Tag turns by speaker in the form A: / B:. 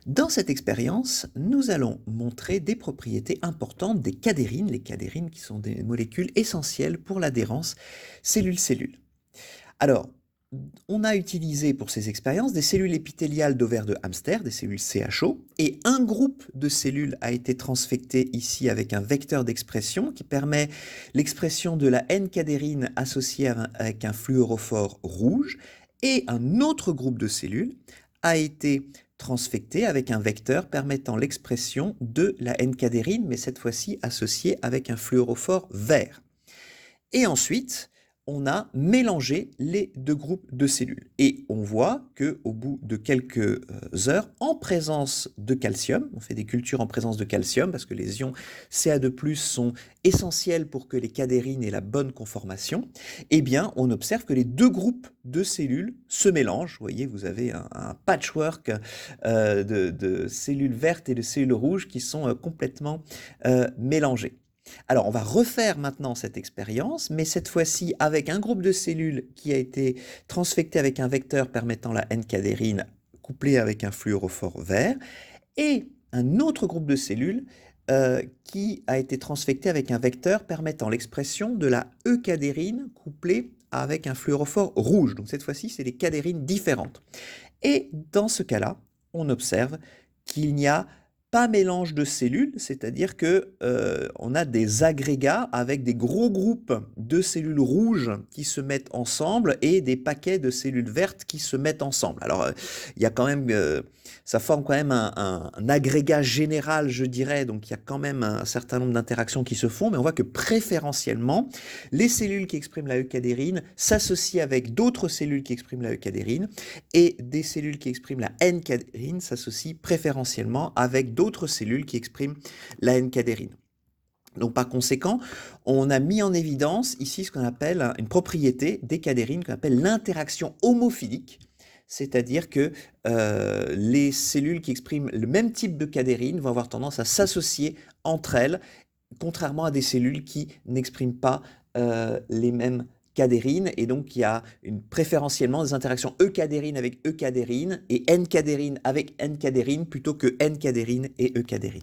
A: Dans cette expérience, nous allons montrer des propriétés importantes des cadérines, les cadérines qui sont des molécules essentielles pour l'adhérence cellule-cellule. Alors, on a utilisé pour ces expériences des cellules épithéliales d'ovaires de hamster, des cellules CHO, et un groupe de cellules a été transfecté ici avec un vecteur d'expression qui permet l'expression de la N-cadérine associée avec un fluorophore rouge, et un autre groupe de cellules a été transfecté avec un vecteur permettant l'expression de la N-cadérine, mais cette fois-ci associée avec un fluorophore vert. Et ensuite, on a mélangé les deux groupes de cellules. Et on voit qu'au bout de quelques heures, en présence de calcium, on fait des cultures en présence de calcium parce que les ions Ca2+ sont essentiels pour que les cadérines aient la bonne conformation, eh bien, on observe que les deux groupes de cellules se mélangent. Vous voyez, vous avez un patchwork de cellules vertes et de cellules rouges qui sont complètement mélangées. Alors, on va refaire maintenant cette expérience, mais cette fois-ci avec un groupe de cellules qui a été transfecté avec un vecteur permettant la N-cadérine couplé avec un fluorophore vert, et un autre groupe de cellules qui a été transfecté avec un vecteur permettant l'expression de la E-cadérine couplée avec un fluorophore rouge. Donc cette fois-ci, c'est des cadérines différentes. Et dans ce cas-là, on observe qu'il n'y a pas mélange de cellules, c'est-à-dire que on a des agrégats avec des gros groupes de cellules rouges qui se mettent ensemble et des paquets de cellules vertes qui se mettent ensemble. Alors, il y a quand même, ça forme quand même un agrégat général, je dirais, donc il y a quand même un certain nombre d'interactions qui se font, mais on voit que préférentiellement, les cellules qui expriment la eucadérine s'associent avec d'autres cellules qui expriment la eucadérine, et des cellules qui expriment la N-cadérine s'associent préférentiellement avec d'autres cellules qui expriment la N-cadérine. Donc par conséquent, on a mis en évidence ici ce qu'on appelle une propriété des cadérines qu'on appelle l'interaction homophilique, c'est-à-dire que les cellules qui expriment le même type de cadérine vont avoir tendance à s'associer entre elles, contrairement à des cellules qui n'expriment pas les mêmes cadérine, et donc il y a préférentiellement des interactions eucadérine avec eucadérine et N-cadérine avec N-cadérine plutôt que N-cadérine et eucadérine.